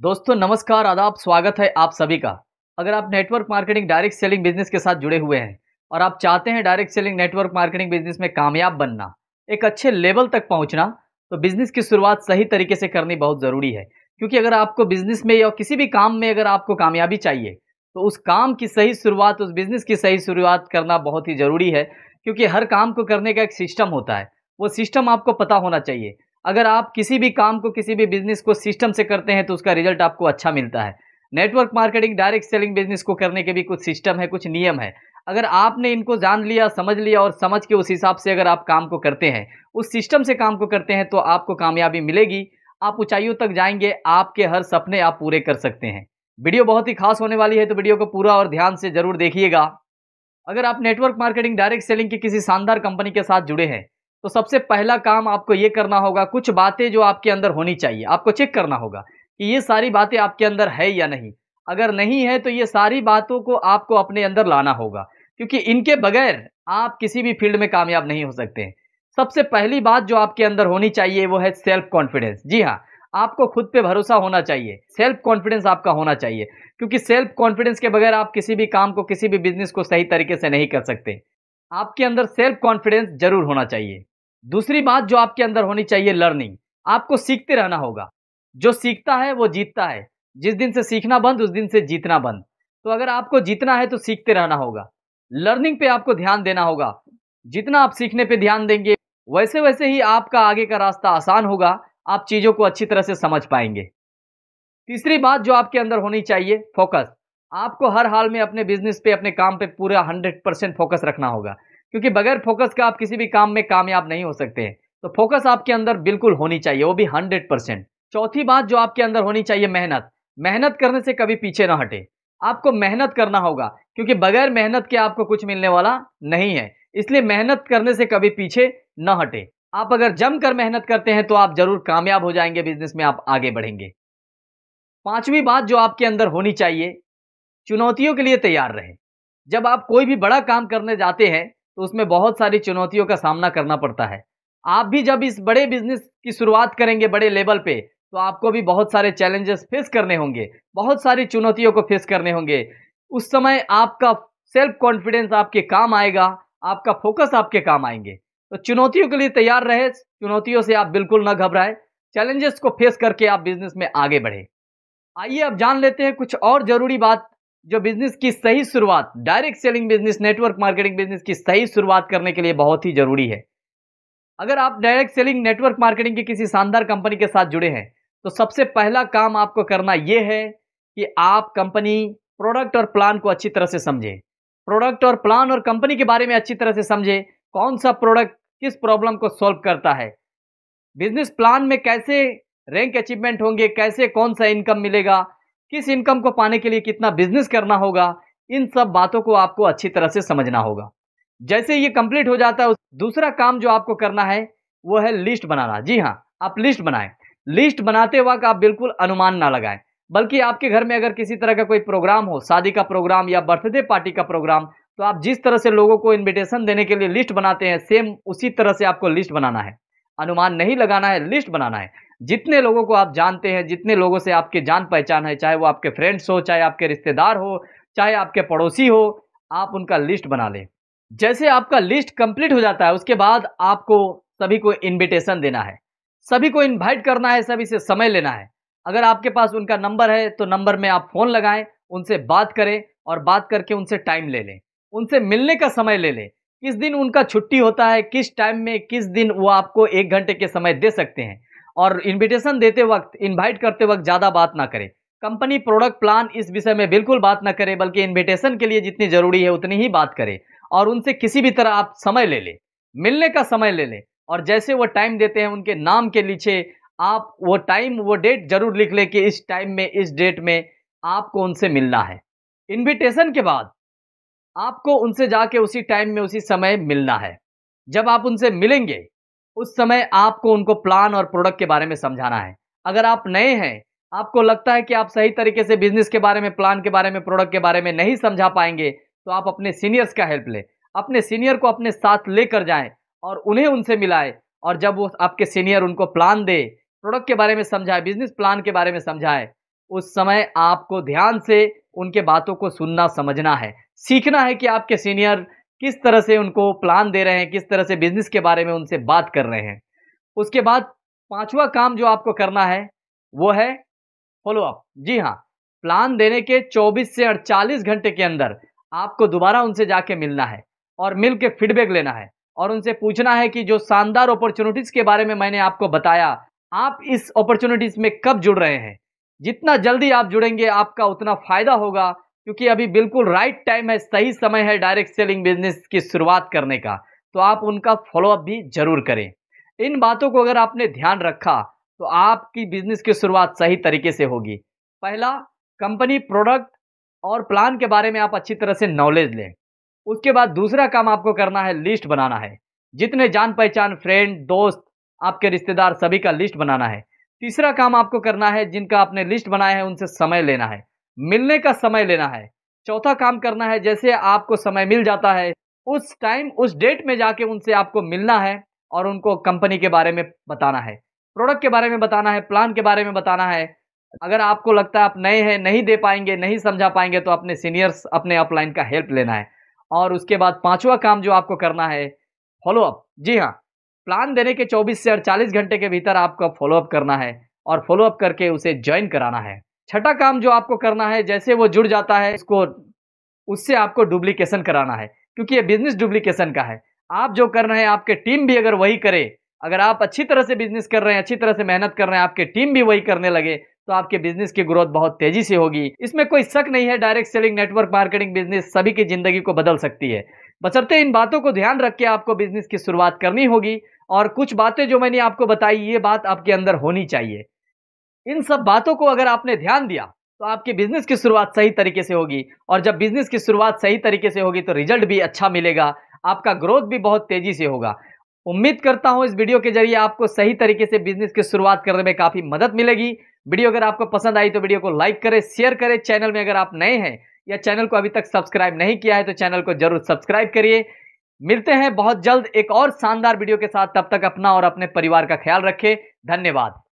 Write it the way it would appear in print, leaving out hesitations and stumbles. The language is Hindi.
दोस्तों नमस्कार, आदाब, स्वागत है आप सभी का। अगर आप network marketing direct selling business के साथ जुड़े हुए हैं और आप चाहते हैं direct selling network marketing business में कामयाब बनना, एक अच्छे लेवल तक पहुंचना, तो बिजनेस की शुरुआत सही तरीके से करनी बहुत ज़रूरी है। क्योंकि अगर आपको बिजनेस में या किसी भी काम में अगर आपको कामयाबी चाहिए, तो उस काम की सही शुरुआत, उस बिजनेस की सही शुरुआत करना बहुत ही ज़रूरी है। क्योंकि हर काम को करने का एक सिस्टम होता है, वो सिस्टम आपको पता होना चाहिए। अगर आप किसी भी काम को, किसी भी बिज़नेस को सिस्टम से करते हैं, तो उसका रिज़ल्ट आपको अच्छा मिलता है। Network marketing, direct selling business को करने के भी कुछ सिस्टम है, कुछ नियम है। अगर आपने इनको जान लिया, समझ लिया और समझ के उस हिसाब से अगर आप काम को करते हैं, उस सिस्टम से काम को करते हैं, तो आपको कामयाबी मिलेगी। आप ऊँचाइयों तक जाएँगे, आपके हर सपने आप पूरे कर सकते हैं। वीडियो बहुत ही ख़ास होने वाली है, तो वीडियो को पूरा और ध्यान से ज़रूर देखिएगा। अगर आप नेटवर्क मार्केटिंग डायरेक्ट सेलिंग की किसी शानदार कंपनी के साथ जुड़े हैं, तो सबसे पहला काम आपको ये करना होगा, कुछ बातें जो आपके अंदर होनी चाहिए, आपको चेक करना होगा कि ये सारी बातें आपके अंदर है या नहीं। अगर नहीं है, तो ये सारी बातों को आपको अपने अंदर लाना होगा, क्योंकि इनके बगैर आप किसी भी फील्ड में कामयाब नहीं हो सकते हैं। सबसे पहली बात जो आपके अंदर होनी चाहिए, वो है सेल्फ कॉन्फिडेंस। जी हाँ, आपको खुद पे भरोसा होना चाहिए, सेल्फ कॉन्फिडेंस आपका होना चाहिए। क्योंकि सेल्फ कॉन्फिडेंस के बगैर आप किसी भी काम को, किसी भी बिज़नेस को सही तरीके से नहीं कर सकते। आपके अंदर सेल्फ कॉन्फिडेंस ज़रूर होना चाहिए। दूसरी बात जो आपके अंदर होनी चाहिए, लर्निंग। आपको सीखते रहना होगा। जो सीखता है वो जीतता है। जिस दिन से सीखना बंद, उस दिन से जीतना बंद। तो अगर आपको जीतना है तो सीखते रहना होगा। लर्निंग पे आपको ध्यान देना होगा। जितना आप सीखने पे ध्यान देंगे, वैसे-वैसे ही आपका आगे का रास्ता आसान होगा। आप चीज़ों को अच्छी तरह से समझ पाएँगे। तीसरी बात जो आपके अंदर होनी चाहिए, फोकस। आपको हर हाल में अपने बिज़नेस पे, अपने काम पे पूरा 100% फोकस रखना होगा। क्योंकि बगैर फोकस का आप किसी भी काम में कामयाब नहीं हो सकते हैं। तो फोकस आपके अंदर बिल्कुल होनी चाहिए, वो भी 100%। चौथी बात जो आपके अंदर होनी चाहिए, मेहनत। मेहनत करने से कभी पीछे ना हटें। आपको मेहनत करना होगा, क्योंकि बगैर मेहनत के आपको कुछ मिलने वाला नहीं है। इसलिए मेहनत करने से कभी पीछे ना हटें। आप अगर जमकर मेहनत करते हैं, तो आप ज़रूर कामयाब हो जाएँगे, बिज़नेस में आप आगे बढ़ेंगे। पाँचवीं बात जो आपके अंदर होनी चाहिए, चुनौतियों के लिए तैयार रहें। जब आप कोई भी बड़ा काम करने जाते हैं, तो उसमें बहुत सारी चुनौतियों का सामना करना पड़ता है। आप भी जब इस बड़े बिज़नेस की शुरुआत करेंगे बड़े लेवल पे, तो आपको भी बहुत सारे चैलेंजेस फेस करने होंगे, बहुत सारी चुनौतियों को फेस करने होंगे। उस समय आपका सेल्फ कॉन्फिडेंस आपके काम आएगा, आपका फोकस आपके काम आएँगे। तो चुनौतियों के लिए तैयार रहें, चुनौतियों से आप बिल्कुल ना घबराएँ, चैलेंजेस को फेस करके आप बिज़नेस में आगे बढ़ें। आइए अब जान लेते हैं कुछ और ज़रूरी बात, जो बिज़नेस की सही शुरुआत, direct selling business, network marketing business की सही शुरुआत करने के लिए बहुत ही ज़रूरी है। अगर आप डायरेक्ट सेलिंग नेटवर्क मार्केटिंग की किसी शानदार कंपनी के साथ जुड़े हैं, तो सबसे पहला काम आपको करना ये है कि आप कंपनी, प्रोडक्ट और प्लान को अच्छी तरह से समझें। प्रोडक्ट और प्लान और कंपनी के बारे में अच्छी तरह से समझें, कौन-सा प्रोडक्ट किस प्रॉब्लम को सॉल्व करता है। बिजनेस प्लान में कैसे रैंक अचीवमेंट होंगे, कैसे कौन-सा इनकम मिलेगा, किस इनकम को पाने के लिए कितना बिज़नेस करना होगा, इन सब बातों को आपको अच्छी तरह से समझना होगा। जैसे ये कंप्लीट हो जाता है, उस दूसरा काम जो आपको करना है, वो है लिस्ट बनाना। जी हाँ, आप लिस्ट बनाएँ। लिस्ट बनाते वक़्त आप बिल्कुल अनुमान ना लगाएँ, बल्कि आपके घर में अगर किसी तरह का कोई प्रोग्राम हो, शादी का प्रोग्राम या बर्थडे पार्टी का प्रोग्राम, तो आप जिस तरह से लोगों को इन्विटेशन देने के लिए लिस्ट बनाते हैं, सेम उसी तरह से आपको लिस्ट बनाना है। अनुमान नहीं लगाना है, लिस्ट बनाना है। जितने लोगों को आप जानते हैं, जितने लोगों से आपकी जान-पहचान है, चाहे वो आपके फ्रेंड्स हो, चाहे आपके रिश्तेदार हो, चाहे आपके पड़ोसी हो, आप उनका लिस्ट बना लें। जैसे आपका लिस्ट कंप्लीट हो जाता है, उसके बाद आपको सभी को इन्विटेशन देना है। सभी को इनवाइट करना है, सभी से समय लेना है। अगर आपके पास उनका नंबर है, तो नंबर में आप फ़ोन लगाएँ, उनसे बात करें और बात करके उनसे टाइम ले लें। उनसे मिलने का समय ले लें। किस दिन उनका छुट्टी होता है, किस टाइम में, किस दिन वो आपको 1 घंटे के समय दे सकते हैं। और इन्विटेशन देते वक़्त, इनवाइट करते वक़्त ज़्यादा बात ना करें। कंपनी, प्रोडक्ट, प्लान इस विषय में बिल्कुल बात ना करें, बल्कि इन्विटेशन के लिए जितनी ज़रूरी है उतनी ही बात करें। और उनसे किसी भी तरह आप समय ले लें, मिलने का समय ले लें। और जैसे वो टाइम देते हैं, उनके नाम के नीचे आप वो टाइम, वो डेट ज़रूर लिख लें कि इस टाइम में, इस डेट में आपको उनसे मिलना है। इन्विटेशन के बाद आपको उनसे जाके उसी टाइम में, उसी समय मिलना है। जब आप उनसे मिलेंगे, उस समय आपको उनको प्लान और प्रोडक्ट के बारे में समझाना है। अगर आप नए हैं, आपको लगता है कि आप सही तरीके से बिज़नेस के बारे में, प्लान के बारे में, प्रोडक्ट के बारे में नहीं समझा पाएँगे, तो आप अपने सीनियर्स का हेल्प लें। अपने सीनियर को अपने साथ लेकर जाएँ और उन्हें उनसे मिलाएँ। और जब वो आपके सीनियर उनको प्लान दें, प्रोडक्ट के बारे में समझाएँ, बिज़नेस प्लान के बारे में समझाएँ, उस समय आपको ध्यान से उनके बातों को सुनना समझना है। सीखना है कि आपके सीनियर किस तरह से उनको प्लान दे रहे हैं, किस तरह से बिज़नेस के बारे में उनसे बात कर रहे हैं। उसके बाद 5वां काम जो आपको करना है, वो है फ़ॉलो अप। जी हाँ, प्लान देने के 24 से 48 घंटे के अंदर आपको दोबारा उनसे जाके मिलना है और मिल के फीडबैक लेना है और उनसे पूछना है कि जो शानदार अपॉर्च्युनिटीज़ के बारे में मैंने आपको बताया, आप इस अपॉर्च्युनिटीज़ में कब जुड़ रहे हैं? जितना जल्दी आप जुड़ेंगे, आपका उतना फ़ायदा होगा क्योंकि अभी बिल्कुल राइट टाइम है, सही समय है डायरेक्ट सेलिंग बिज़नेस की शुरुआत करने का। तो आप उनका फ़ॉलो अप भी ज़रूर करें। इन बातों को अगर आपने ध्यान रखा, तो आपकी बिज़नेस की शुरुआत सही तरीके से होगी। पहला, कंपनी, प्रोडक्ट और प्लान के बारे में आप अच्छी तरह से नॉलेज लें। उसके बाद दूसरा काम आपको करना है, लिस्ट बनाना है। जितने जान-पहचान, फ्रेंड, दोस्त, आपके रिश्तेदार सभी का लिस्ट बनाना है। तीसरा काम आपको करना है, जिनका आपने लिस्ट बनाया है उनसे समय लेना है, मिलने का समय लेना है। चौथा काम करना है, जैसे आपको समय मिल जाता है, उस टाइम, उस डेट में जाके उनसे आपको मिलना है और उनको कंपनी के बारे में बताना है, प्रोडक्ट के बारे में बताना है, प्लान के बारे में बताना है। अगर आपको लगता है आप नए हैं, नहीं दे पाएँगे, नहीं समझा पाएँगे तो अपने सीनियर्स, अपने अपलाइन का हेल्प लेना है। और उसके बाद 5वां काम जो आपको करना है, फ़ॉलो अप। जी हाँ, प्लान देने के 24 से 48 घंटे के भीतर आपको फ़ॉलो अप करना है और फ़ॉलो अप करके उसे जॉइन कराना है। छठा काम जो आपको करना है, जैसे वो जुड़ जाता है उसको, उससे आपको डुप्लीकेशन कराना है क्योंकि ये बिज़नेस डुप्लीकेशन का है। आप जो कर रहे हैं, आपके टीम भी अगर वही करे, अगर आप अच्छी तरह से बिज़नेस कर रहे हैं, अच्छी तरह से मेहनत कर रहे हैं, आपकी टीम भी वही करने लगे, तो आपके बिज़नेस की ग्रोथ बहुत तेज़ी से होगी। इसमें कोई शक नहीं है, direct selling, network marketing business सभी की ज़िंदगी को बदल सकती है। बशर्ते इन बातों को ध्यान रख के आपको बिज़नेस की शुरुआत करनी होगी और कुछ बातें जो मैंने आपको बताई, ये बात आपके अंदर होनी चाहिए। इन सब बातों को अगर आपने ध्यान दिया, तो आपके बिज़नेस की शुरुआत सही तरीके से होगी और जब बिज़नेस की शुरुआत सही तरीके से होगी, तो रिज़ल्ट भी अच्छा मिलेगा, आपका ग्रोथ भी बहुत तेज़ी से होगा। उम्मीद करता हूँ इस वीडियो के ज़रिए आपको सही तरीके से बिज़नेस की शुरुआत करने में काफ़ी मदद मिलेगी। वीडियो अगर आपको पसंद आई तो वीडियो को लाइक करें, शेयर करें। चैनल में अगर आप नए हैं या चैनल को अभी तक सब्सक्राइब नहीं किया है, तो चैनल को ज़रूर सब्सक्राइब करिए। मिलते हैं बहुत जल्द एक और शानदार वीडियो के साथ, तब तक अपना और अपने परिवार का ख्याल रखें। धन्यवाद।